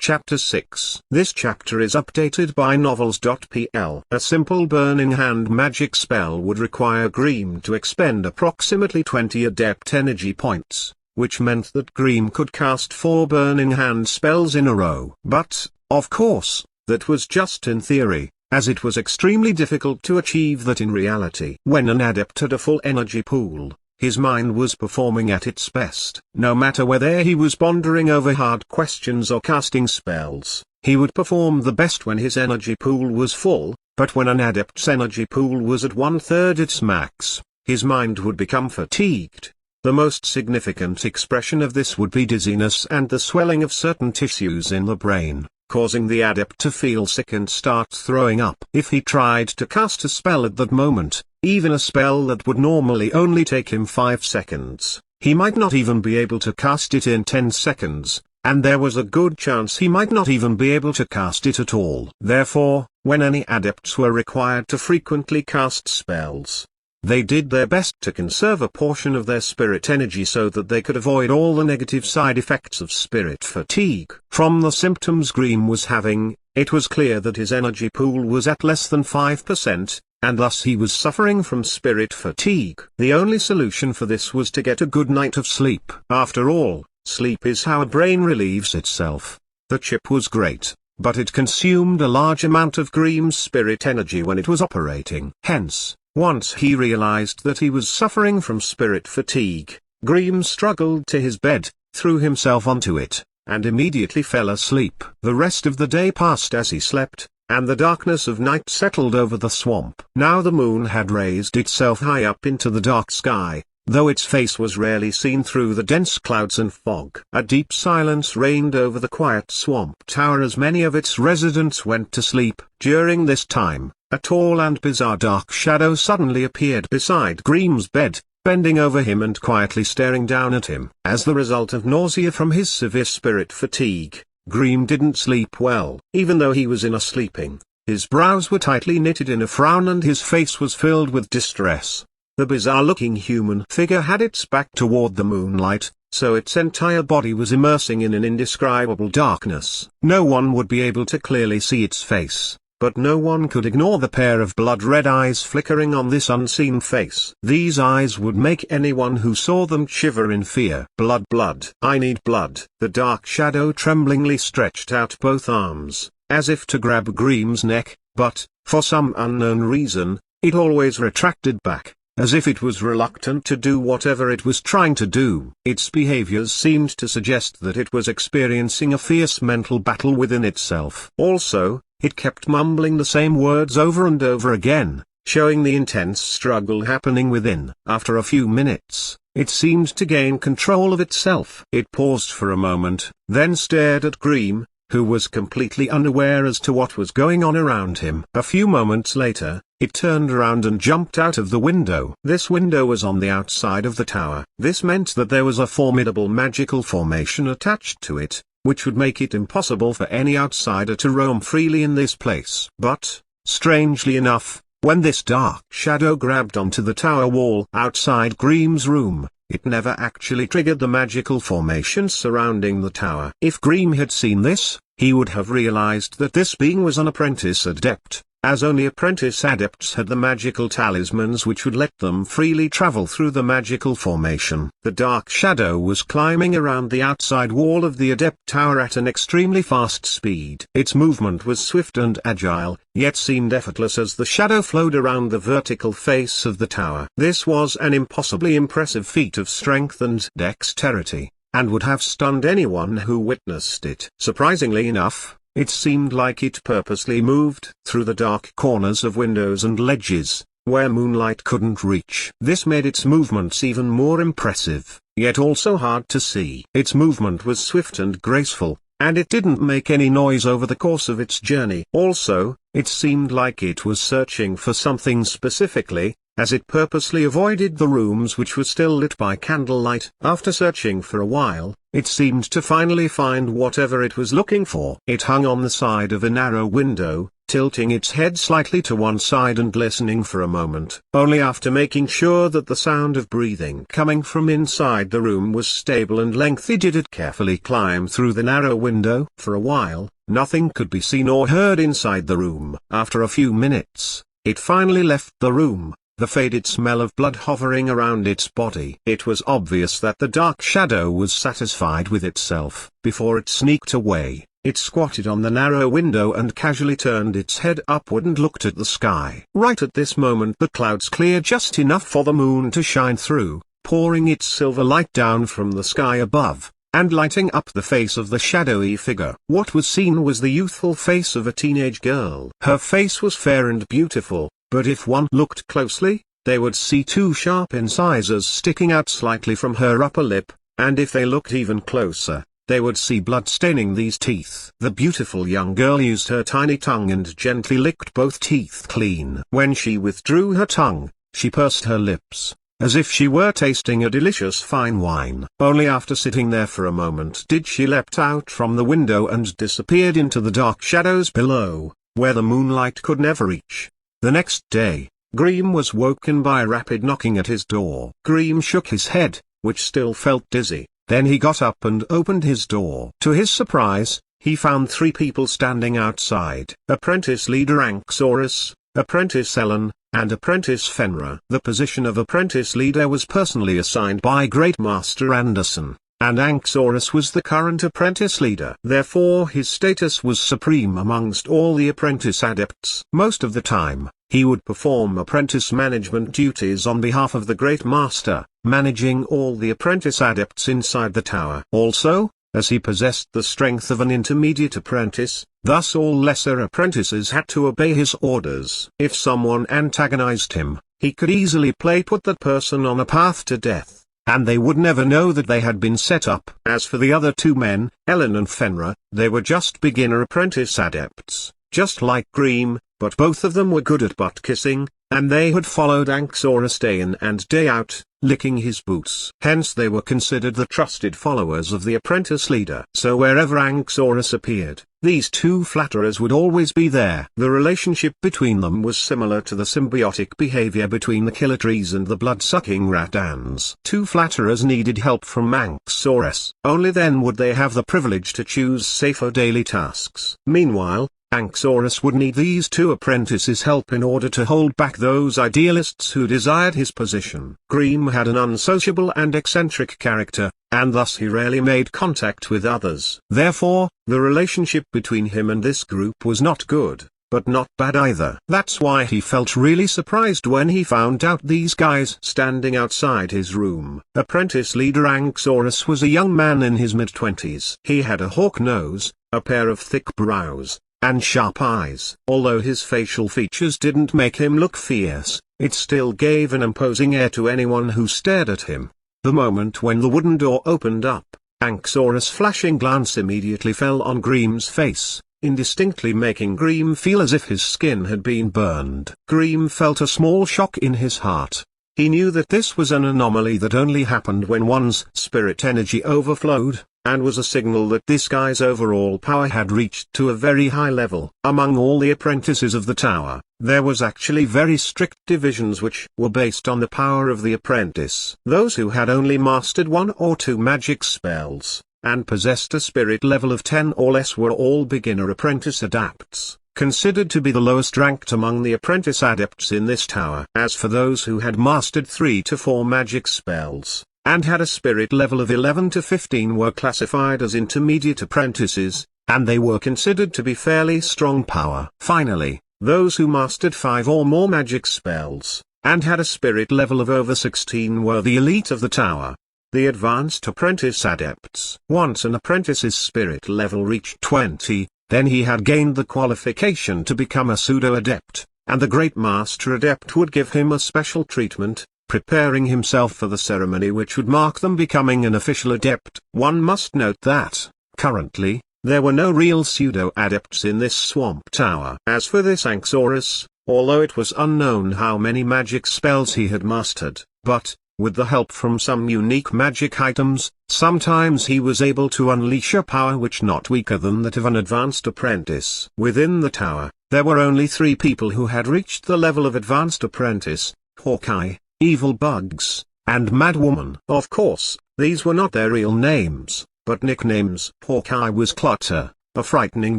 Chapter 6. This chapter is updated by novels.pl. A simple burning hand magic spell would require Greem to expend approximately 20 adept energy points, which meant that Greem could cast 4 burning hand spells in a row. But, of course, that was just in theory, as it was extremely difficult to achieve that in reality. When an adept had a full energy pool, his mind was performing at its best. No matter whether he was pondering over hard questions or casting spells, he would perform the best when his energy pool was full, but when an adept's energy pool was at 1/3 its max, his mind would become fatigued. The most significant expression of this would be dizziness and the swelling of certain tissues in the brain, causing the adept to feel sick and start throwing up. If he tried to cast a spell at that moment, even a spell that would normally only take him 5 seconds, he might not even be able to cast it in 10 seconds, and there was a good chance he might not even be able to cast it at all. Therefore, when any adepts were required to frequently cast spells, they did their best to conserve a portion of their spirit energy so that they could avoid all the negative side effects of spirit fatigue. From the symptoms Greem was having, it was clear that his energy pool was at less than 5%, and thus he was suffering from spirit fatigue. The only solution for this was to get a good night of sleep. After all, sleep is how a brain relieves itself. The chip was great, but it consumed a large amount of Greem's spirit energy when it was operating. Hence, once he realized that he was suffering from spirit fatigue, Greem struggled to his bed, threw himself onto it, and immediately fell asleep. The rest of the day passed as he slept, and the darkness of night settled over the swamp. Now the moon had raised itself high up into the dark sky, though its face was rarely seen through the dense clouds and fog. A deep silence reigned over the quiet swamp tower as many of its residents went to sleep. During this time, a tall and bizarre dark shadow suddenly appeared beside Greem's bed, bending over him and quietly staring down at him. As the result of nausea from his severe spirit fatigue, Greem didn't sleep well. Even though he was in a sleeping, his brows were tightly knitted in a frown and his face was filled with distress. The bizarre-looking human figure had its back toward the moonlight, so its entire body was immersing in an indescribable darkness. No one would be able to clearly see its face, but no one could ignore the pair of blood-red eyes flickering on this unseen face. These eyes would make anyone who saw them shiver in fear. Blood, blood. I need blood. The dark shadow tremblingly stretched out both arms, as if to grab Greem's neck, but, for some unknown reason, it always retracted back, as if it was reluctant to do whatever it was trying to do. Its behaviors seemed to suggest that it was experiencing a fierce mental battle within itself. Also, it kept mumbling the same words over and over again, showing the intense struggle happening within. After a few minutes, it seemed to gain control of itself. It paused for a moment, then stared at Greem, who was completely unaware as to what was going on around him. A few moments later, it turned around and jumped out of the window. This window was on the outside of the tower. This meant that there was a formidable magical formation attached to it, which would make it impossible for any outsider to roam freely in this place. But, strangely enough, when this dark shadow grabbed onto the tower wall outside Greem's room, it never actually triggered the magical formation surrounding the tower. If Greem had seen this, he would have realized that this being was an apprentice adept, as only apprentice adepts had the magical talismans which would let them freely travel through the magical formation. The dark shadow was climbing around the outside wall of the adept tower at an extremely fast speed. Its movement was swift and agile, yet seemed effortless as the shadow flowed around the vertical face of the tower. This was an impossibly impressive feat of strength and dexterity, and would have stunned anyone who witnessed it. Surprisingly enough, it seemed like it purposely moved through the dark corners of windows and ledges, where moonlight couldn't reach. This made its movements even more impressive, yet also hard to see. Its movement was swift and graceful, and it didn't make any noise over the course of its journey. Also, it seemed like it was searching for something specifically, as it purposely avoided the rooms which were still lit by candlelight. After searching for a while, it seemed to finally find whatever it was looking for. It hung on the side of a narrow window, tilting its head slightly to one side and listening for a moment. Only after making sure that the sound of breathing coming from inside the room was stable and lengthy did it carefully climb through the narrow window. For a while, nothing could be seen or heard inside the room. After a few minutes, it finally left the room, the faded smell of blood hovering around its body. It was obvious that the dark shadow was satisfied with itself. Before it sneaked away, it squatted on the narrow window and casually turned its head upward and looked at the sky. Right at this moment the clouds cleared just enough for the moon to shine through, pouring its silver light down from the sky above, and lighting up the face of the shadowy figure. What was seen was the youthful face of a teenage girl. Her face was fair and beautiful, but if one looked closely, they would see two sharp incisors sticking out slightly from her upper lip, and if they looked even closer, they would see blood staining these teeth. The beautiful young girl used her tiny tongue and gently licked both teeth clean. When she withdrew her tongue, she pursed her lips, as if she were tasting a delicious fine wine. Only after sitting there for a moment did she leapt out from the window and disappeared into the dark shadows below, where the moonlight could never reach. The next day, Grimm was woken by a rapid knocking at his door. Grimm shook his head, which still felt dizzy. Then he got up and opened his door. To his surprise, he found three people standing outside: apprentice leader Anxorus, apprentice Ellen, and apprentice Fenra. The position of apprentice leader was personally assigned by Great Master Anderson, and Anxorus was the current apprentice leader. Therefore his status was supreme amongst all the apprentice adepts. Most of the time, he would perform apprentice management duties on behalf of the Great Master, managing all the apprentice adepts inside the tower. Also, as he possessed the strength of an intermediate apprentice, thus all lesser apprentices had to obey his orders. If someone antagonized him, he could easily put that person on a path to death, and they would never know that they had been set up. As for the other two men, Ellen and Fenra, they were just beginner apprentice adepts, just like Grimm, but both of them were good at butt kissing, and they had followed Anxorus day in and day out, licking his boots. Hence they were considered the trusted followers of the apprentice leader. So wherever Anxorus appeared, these two flatterers would always be there. The relationship between them was similar to the symbiotic behavior between the killer trees and the blood-sucking ratans. Two flatterers needed help from Anxorus. Only then would they have the privilege to choose safer daily tasks. Meanwhile, Anxorus would need these two apprentices' help in order to hold back those idealists who desired his position. Grimm had an unsociable and eccentric character, and thus he rarely made contact with others. Therefore, the relationship between him and this group was not good, but not bad either. That's why he felt really surprised when he found out these guys standing outside his room. Apprentice leader Anxorus was a young man in his mid-20s. He had a hawk nose, a pair of thick brows, and sharp eyes. Although his facial features didn't make him look fierce, it still gave an imposing air to anyone who stared at him. The moment when the wooden door opened up, Anxorus' flashing glance immediately fell on Grimm's face, indistinctly making Grimm feel as if his skin had been burned. Grimm felt a small shock in his heart. He knew that this was an anomaly that only happened when one's spirit energy overflowed, and was a signal that this guy's overall power had reached to a very high level. Among all the apprentices of the tower, there was actually very strict divisions which were based on the power of the apprentice. Those who had only mastered one or two magic spells, and possessed a spirit level of 10 or less were all beginner apprentice adepts, considered to be the lowest ranked among the apprentice adepts in this tower. As for those who had mastered 3 to 4 magic spells, and had a spirit level of 11 to 15 were classified as intermediate apprentices, and they were considered to be fairly strong power. Finally, those who mastered 5 or more magic spells, and had a spirit level of over 16 were the elite of the tower, the advanced apprentice adepts. Once an apprentice's spirit level reached 20, then he had gained the qualification to become a pseudo-adept, and the Great Master Adept would give him a special treatment, preparing himself for the ceremony which would mark them becoming an official adept. One must note that, currently, there were no real pseudo-adepts in this swamp tower. As for this Anxorus, although it was unknown how many magic spells he had mastered, but, with the help from some unique magic items, sometimes he was able to unleash a power which not weaker than that of an advanced apprentice. Within the tower, There were only 3 people who had reached the level of advanced apprentice: Hawkeye, Evil Bugs, and Madwoman. Of course, these were not their real names, but nicknames. Hawkeye was Clutter, a frightening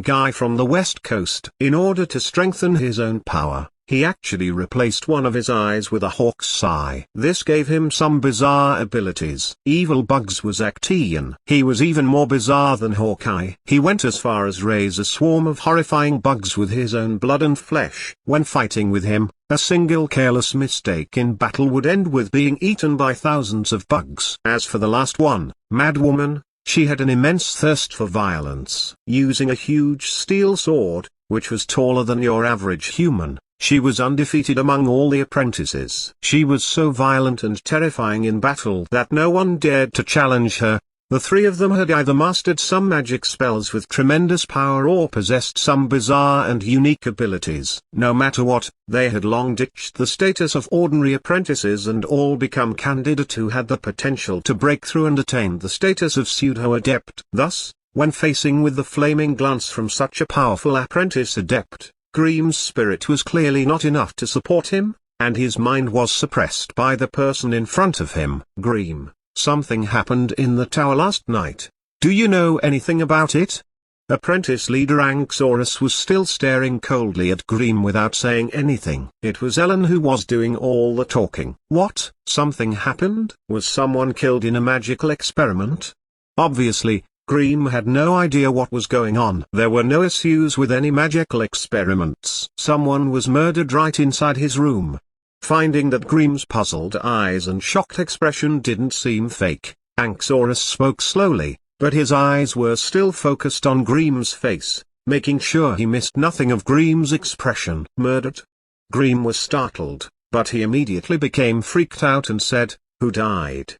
guy from the West Coast. In order to strengthen his own power, he actually replaced one of his eyes with a hawk's eye. This gave him some bizarre abilities. Evil Bugs was Actean. He was even more bizarre than Hawkeye. He went as far as raise a swarm of horrifying bugs with his own blood and flesh. When fighting with him, a single careless mistake in battle would end with being eaten by thousands of bugs. As for the last one, Madwoman, she had an immense thirst for violence. Using a huge steel sword, which was taller than your average human, she was undefeated among all the apprentices. She was so violent and terrifying in battle that no one dared to challenge her. The 3 of them had either mastered some magic spells with tremendous power or possessed some bizarre and unique abilities. No matter what, they had long ditched the status of ordinary apprentices and all become candidates who had the potential to break through and attain the status of pseudo-adept. Thus, when facing with the flaming glance from such a powerful apprentice adept, Grimm's spirit was clearly not enough to support him, and his mind was suppressed by the person in front of him. Grimm, something happened in the tower last night. Do you know anything about it? Apprentice leader Anxorus was still staring coldly at Grimm without saying anything. It was Ellen who was doing all the talking. What? Something happened? Was someone killed in a magical experiment? Obviously, Grimm had no idea what was going on. There were no issues with any magical experiments. Someone was murdered right inside his room. Finding that Grimm's puzzled eyes and shocked expression didn't seem fake, Anxorus spoke slowly, but his eyes were still focused on Grimm's face, making sure he missed nothing of Grimm's expression. Murdered? Grimm was startled, but he immediately became freaked out and said, "Who died?"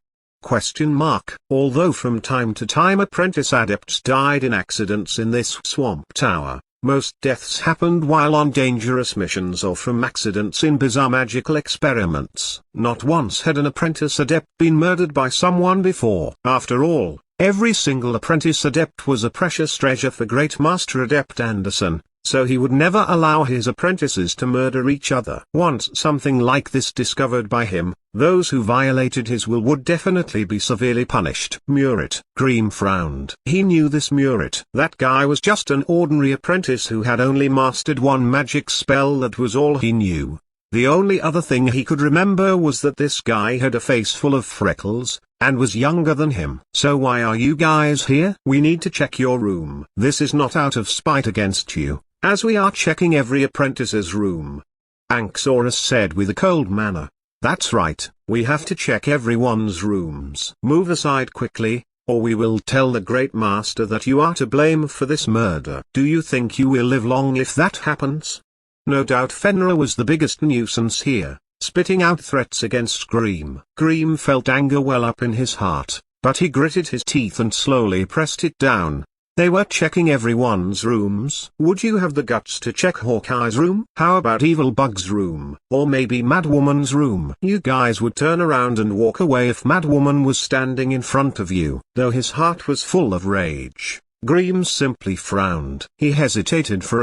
Although from time to time apprentice adepts died in accidents in this swamp tower, most deaths happened while on dangerous missions or from accidents in bizarre magical experiments. Not once had an apprentice adept been murdered by someone before. After all, every single apprentice adept was a precious treasure for Great Master Adept Anderson, so he would never allow his apprentices to murder each other. Once something like this discovered by him, those who violated his will would definitely be severely punished. Murit. Grimm frowned. He knew this Murit. That guy was just an ordinary apprentice who had only mastered one magic spell. That was all he knew. The only other thing he could remember was that this guy had a face full of freckles, and was younger than him. So why are you guys here? We need to check your room. This is not out of spite against you, as we are checking every apprentice's room. Anxorus said with a cold manner. That's right, we have to check everyone's rooms. Move aside quickly, or we will tell the Great Master that you are to blame for this murder. Do you think you will live long if that happens? No doubt Fenrir was the biggest nuisance here, spitting out threats against Grimm. Grimm felt anger well up in his heart, but he gritted his teeth and slowly pressed it down. They were checking everyone's rooms. Would you have the guts to check Hawkeye's room? How about Evil Bug's room? Or maybe Madwoman's room? You guys would turn around and walk away if Madwoman was standing in front of you. Though his heart was full of rage, Grimm simply frowned. He hesitated for a